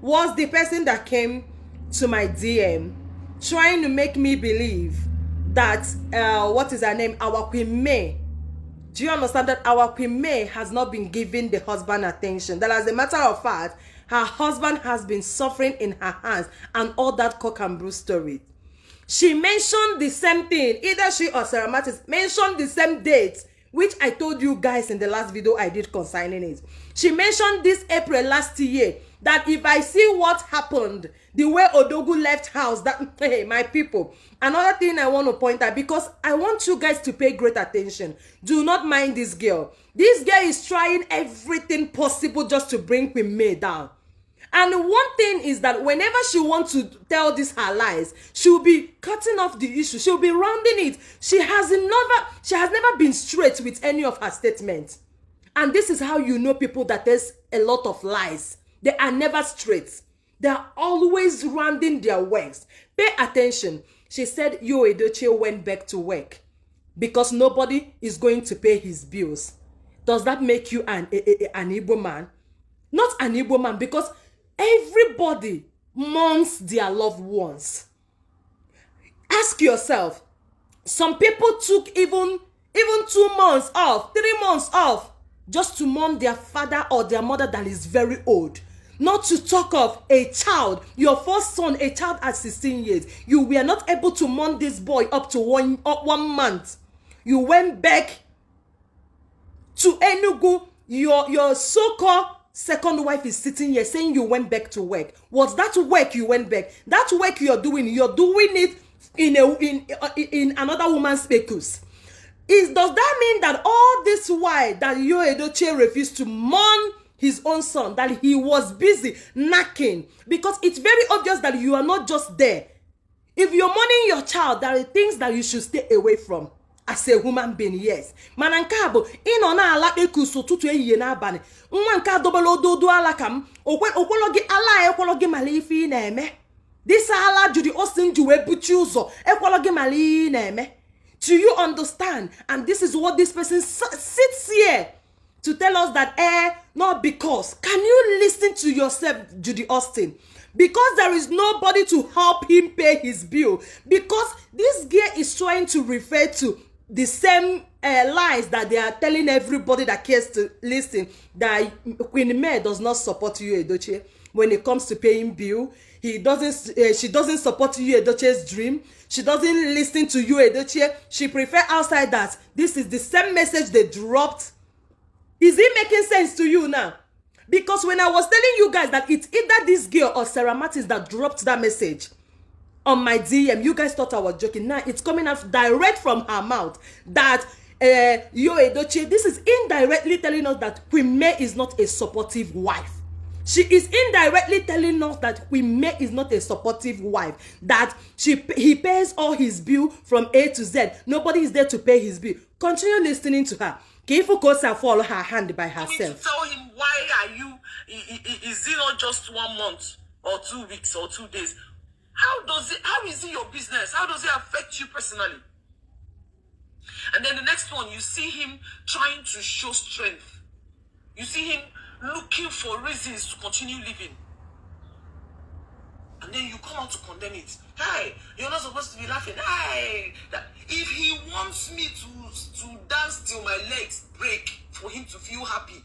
was the person that came to my DM trying to make me believe that, what is her name? Our Queen May. Do you understand that our Queen May has not been giving the husband attention? That as a matter of fact, her husband has been suffering in her hands and all that cock and bull story. She mentioned the same thing. Either she or Sarah Martins mentioned the same date, which I told you guys in the last video I did concerning it. She mentioned this April last year that if I see what happened, the way Odogu left house, that, hey, my people. Another thing I want to point out, because I want you guys to pay great attention. Do not mind this girl. This girl is trying everything possible just to bring Queen May down. And one thing is that whenever she wants to tell this her lies, she'll be cutting off the issue. She'll be rounding it. She has never been straight with any of her statements. And this is how you know people that there's a lot of lies. They are never straight. They are always rounding their words. Pay attention. She said Edochieyul went back to work because nobody is going to pay his bills. Does that make you an Igbo man? Not an Igbo man, because everybody mourns their loved ones. Ask yourself, some people took even 2 months off, 3 months off, just to mourn their father or their mother that is very old. Not to talk of a child, your first son, a child at 16 years. You were not able to mourn this boy up to one month. You went back to Enugu. Your so-called second wife is sitting here saying you went back to work. What's that work you went back? That work you're doing it in another woman's speckles. Does that mean that all this while that Edochieyul refused to mourn his own son, that he was busy knacking? Because it's very obvious that you are not just there. If you're mourning your child, there are things that you should stay away from as a human being, yes. Manankabo, ino na ala ekuso tutu eyiye na abani. Nwa nka dobolo dodo ala kam, okwologi ala ekwologi malifi na eme. This ala Judy austinyul ebuchi uzo, ekwologi mali na eme. Do you understand? And this is what this person sits here to tell us that, not because. Can you listen to yourself, Judy Austin? Because there is nobody to help him pay his bill. Because this girl is trying to refer to the same lies that they are telling everybody that cares to listen, that Queen May does not support Edochieyul when it comes to paying bill. She doesn't support Edochie's dream. She doesn't listen to Edochieyul. She prefers outsiders. This is the same message they dropped. Is it making sense to you now? Because when I was telling you guys that it's either this girl or Sarah Martins that dropped that message on my DM, you guys thought I was joking. Now it's coming out direct from her mouth that Edochieyul, this is indirectly telling us that Queen May is not a supportive wife. She is indirectly telling us that Queen May is not a supportive wife. That he pays all his bill from A to Z. Nobody is there to pay his bill. Continue listening to her. Kifu Kosa follow her hand by herself. You need to tell him, why are you, is it not just 1 month or 2 weeks or 2 days? How is it your business? How does it affect you personally? And then the next one, you see him trying to show strength. You see him looking for reasons to continue living. And then you come out to condemn it. Hey, you're not supposed to be laughing. Hey, if he wants me to dance till my legs break for him to feel happy,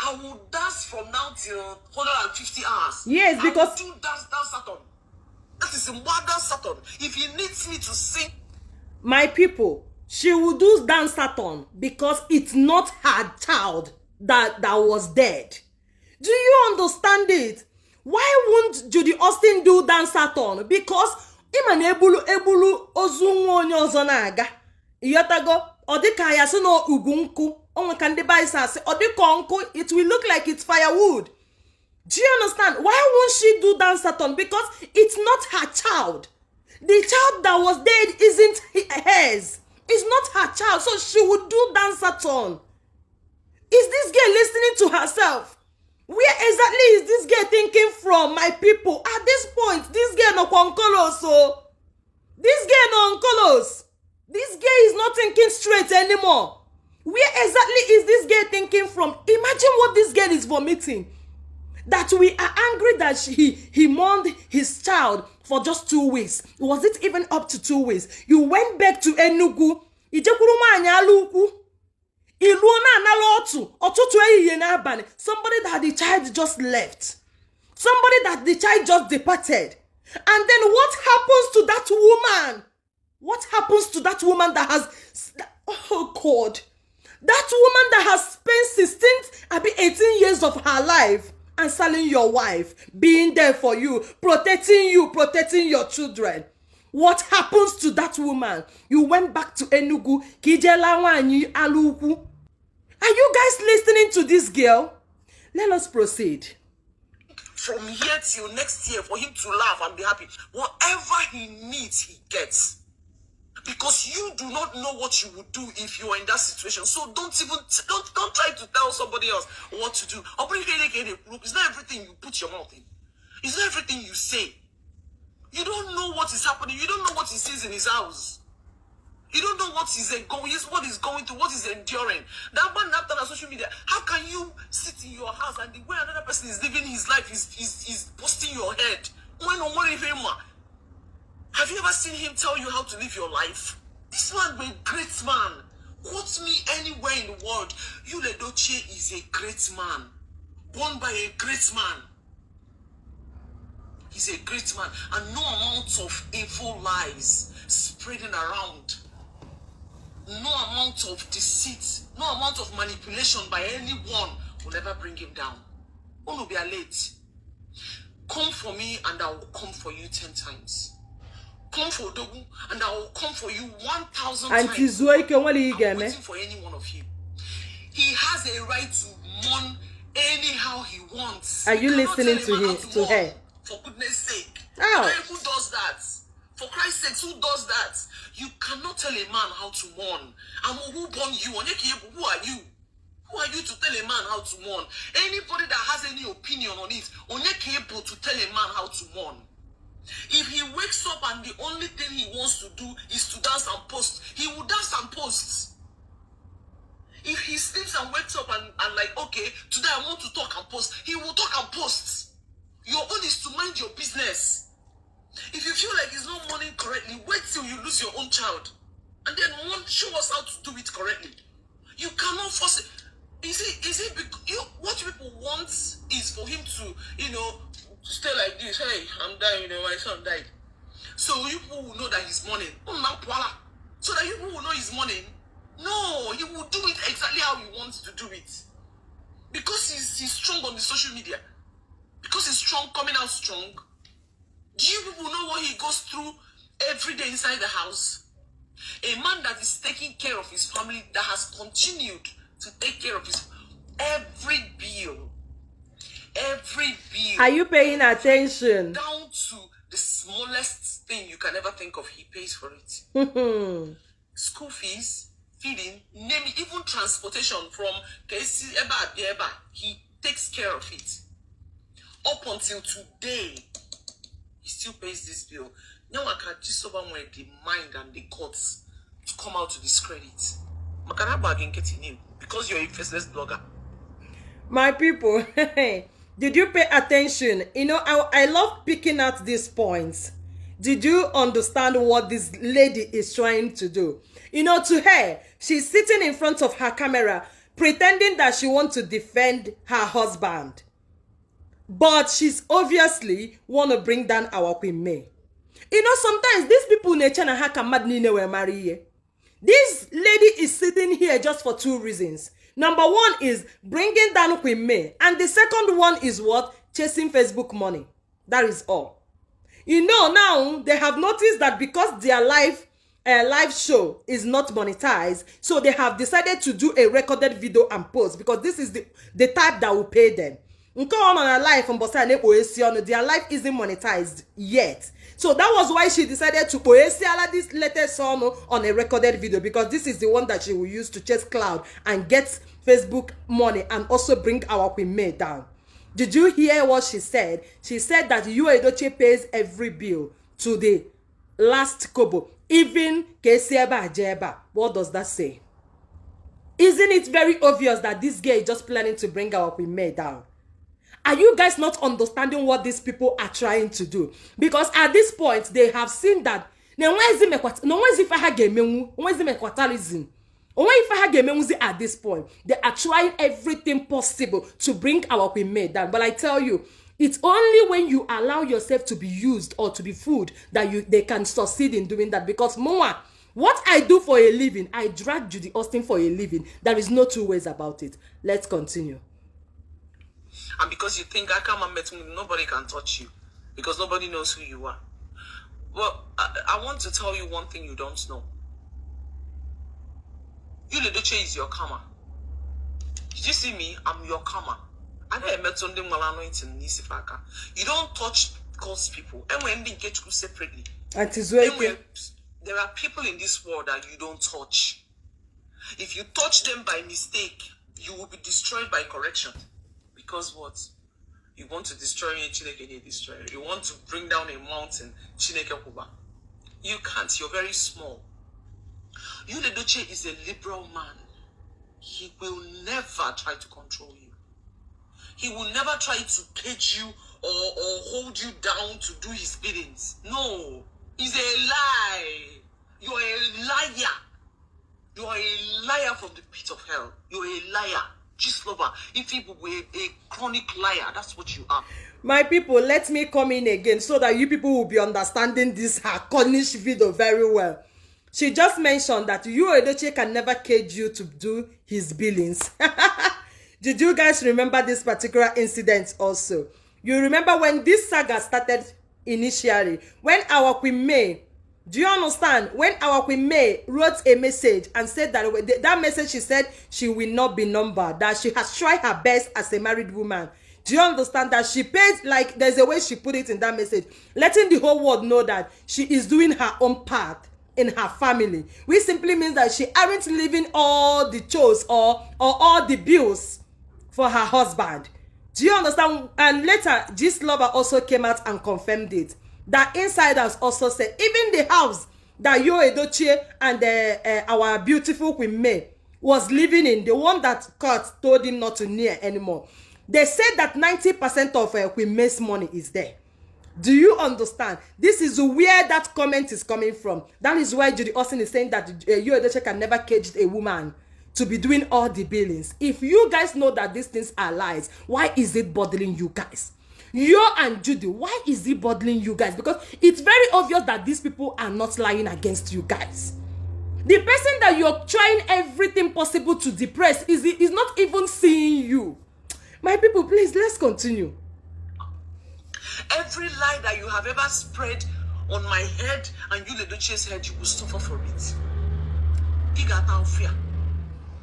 I will dance from now till 150 hours. Yes, because I will do dance Saturn. That is a modern Saturn. If he needs me to sing, my people, she will do dance Saturn because it's not her child that was dead. Do you understand it? Why won't Judy Austin do dance Saturn? Because iman ebulu ozunwo onye ozo na-aga. Iyotago odika ya so no ugunku. Onwe kan de buy say odiko nku, it will look like it's firewood. Do you understand? Why won't she do dance Saturn? Because it's not her child. The child that was dead isn't hers. It's not her child, so she would do dance Saturn. Is this girl listening to herself? Where exactly is this girl thinking from, my people? At this point, this girl no konkolos, so this girl no onkolos. This girl is not thinking straight anymore. Where exactly is this girl thinking from? Imagine what this girl is vomiting. That we are angry that he mourned his child for just 2 weeks. Was it even up to 2 weeks? You went back to Enugu. Somebody that the child just left. Somebody that the child just departed. And then what happens to that woman? What happens to that woman that has... Oh God. That woman that has spent 16, 18 years of her life answering your wife, being there for you, protecting your children. What happens to that woman? You went back to Enugu. Are you guys listening to this girl? Let us proceed. From here till next year, for him to laugh and be happy. Whatever he needs, he gets. Because you do not know what you would do if you are in that situation. So don't try to tell somebody else what to do. It's not everything you put your mouth in. It's not everything you say. You don't know what is happening. You don't know what he sees in his house. You don't know what he's going through, what he's enduring. That man after on social media, how can you sit in your house and the way another person is living his life is busting your head? Have you ever seen him tell you how to live your life? This man was a great man. Quote me anywhere in the world. Mayyuledochie is a great man. Born by a great man. He's a great man. And no amount of evil lies spreading around. No amount of deceit. No amount of manipulation by anyone will ever bring him down. Will be late. Come for me and I will come for you 10 times. Come for Dogu and I will come for you 1,000 times. I'm waiting for any one of you. He has a right to mourn anyhow he wants. Are you listening to him? To her? For goodness sake. Oh. Who does that? For Christ's sake, who does that? You cannot tell a man how to mourn. And who born you? Who are you? Who are you to tell a man how to mourn? Anybody that has any opinion on it, able to tell a man how to mourn. If he wakes up and the only thing he wants to do is to dance and post, he will dance and post. If he sleeps and wakes up and like, okay, today I want to talk and post, he will talk and post. Your own is to mind your business. If you feel like he's not mourning correctly, wait till you lose your own child. And then show us how to do it correctly. You cannot force it. What people want is for him to, stay like this. Hey, I'm dying, my son died. So you people will know that he's mourning. So that you people will know he's mourning. No, he will do it exactly how he wants to do it. Because he's strong on the social media. Because he's strong, coming out strong. Do you people know what he goes through every day inside the house? A man that is taking care of his family, that has continued to take care of his every bill. Are you paying attention? Down to the smallest thing you can ever think of, he pays for it. School fees, feeding, name it, even transportation from KC Eba, he takes care of it. Up until today, he still pays this bill. Now I can just over where the mind and the courts to come out to discredit. Because you're a faceless blogger. My people, did you pay attention? I love picking out these points. Did you understand what this lady is trying to do? To her, she's sitting in front of her camera, pretending that she wants to defend her husband. But she's obviously want to bring down our Queen May. Sometimes these people in China can mad were marry. This lady is sitting here just for 2 reasons. Number 1 is bringing down Queen May. And the second one is what? Chasing Facebook money. That is all. Now they have noticed that because their live show is not monetized, so they have decided to do a recorded video and post, because this is the type that will pay them. Their life isn't monetized yet. So that was why she decided to post this latest song on a recorded video, because this is the one that she will use to chase cloud and get Facebook money and also bring our Queen May down. Did you hear what she said? She said that Edochieyul pays every bill to the last kobo, even Kesieba Jeba. What does that say? Isn't it very obvious that this girl is just planning to bring our Queen May down? Are you guys not understanding what these people are trying to do? Because at this point, they have seen that at this point, they are trying everything possible to bring our Queen May down. But I tell you, it's only when you allow yourself to be used or to be fooled that they can succeed in doing that. Because Moa, what I do for a living, I drag Judy Austin for a living. There is no two ways about it. Let's continue. And because you think I come and met me, nobody can touch you. Because nobody knows who you are. Well, I want to tell you one thing you don't know. Mayyuledochie is your karma. Did you see me? I'm your karma. I never met something anointing. You don't touch God's people. And when they get you separately. There are people in this world that you don't touch. If you touch them by mistake, you will be destroyed by correction. Because what? You want to destroy me, Chineke destroy. You want to bring down a mountain, Chineke kuba. You can't. You're very small. Mayyuledochie is a liberal man. He will never try to control you. He will never try to cage you or hold you down to do his biddings. No. It's a lie. You're a liar. You're a liar from the pit of hell. You're a liar. Just lover. If people were a chronic liar, that's what you are. My people, let me come in again so that you people will be understanding this her Cornish video very well. She just mentioned that Mayyuledochie can never cage you to do his billings. Did you guys remember this particular incident also? You remember when this saga started initially? When our Queen May, do you understand? When our Queen May wrote a message and said that message, she said she will not be numbered, that she has tried her best as a married woman. Do you understand that she paid, like there's a way she put it in that message, letting the whole world know that she is doing her own part in her family, which simply means that she aren't leaving all the chores or all the bills for her husband. Do you understand? And later, this lover also came out and confirmed it. That insiders also said even the house that Mayyuledochie and our beautiful Queen May was living in, the one that court told him not to near anymore, they said that 90% of Queen May's money is there. Do you understand? This is where that comment is coming from. That is why Judy Austin is saying that Mayyuledochie can never cage a woman to be doing all the billings. If you guys know that these things are lies, why is it bothering you guys? Yo and Judy, why is it bothering you guys? Because it's very obvious that these people are not lying against you guys. The person that you're trying everything possible to depress is not even seeing you. My people, please, let's continue. Every lie that you have ever spread on my head and Mayyuledochie's head, you will suffer for it.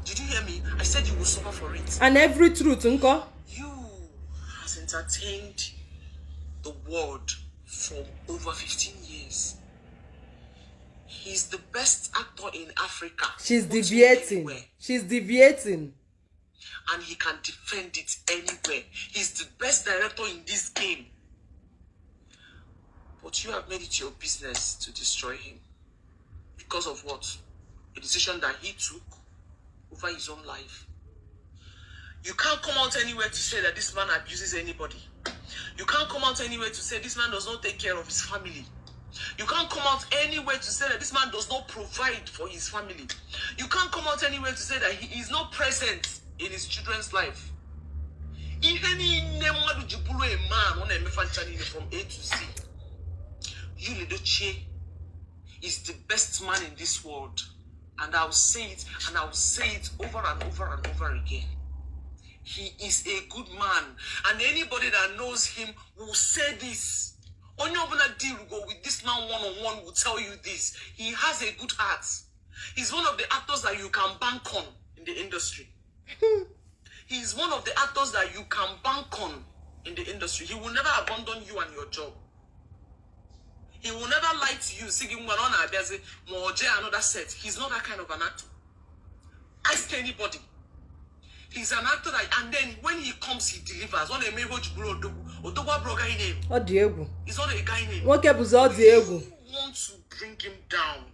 Did you hear me? I said you will suffer for it. And every truth, Uncle. You has entertained the world for over 15 years. He's the best actor in Africa. She's deviating. She's deviating. And he can defend it anywhere. He's the best director in this game. But you have made it your business to destroy him. Because of what? A decision that he took over his own life. You can't come out anywhere to say that this man abuses anybody. You can't come out anywhere to say this man does not take care of his family. You can't come out anywhere to say that this man does not provide for his family. You can't come out anywhere to say that he is not present in his children's life. Even in a man from A to Z. Mayyuledochie is the best man in this world. And I'll say it, and I'll say it over and over and over again. He is a good man. And anybody that knows him will say this. Only open a deal go with this man one-on-one will tell you this. He has a good heart. He's one of the actors that you can bank on in the industry. He's one of the actors that you can bank on in the industry. He will never abandon you and your job. He will never lie to you, singing one on another set. He's not that kind of an actor. Ask anybody. He's an actor that, and then when he comes, he delivers. He's not a guy name. What you want to bring him down,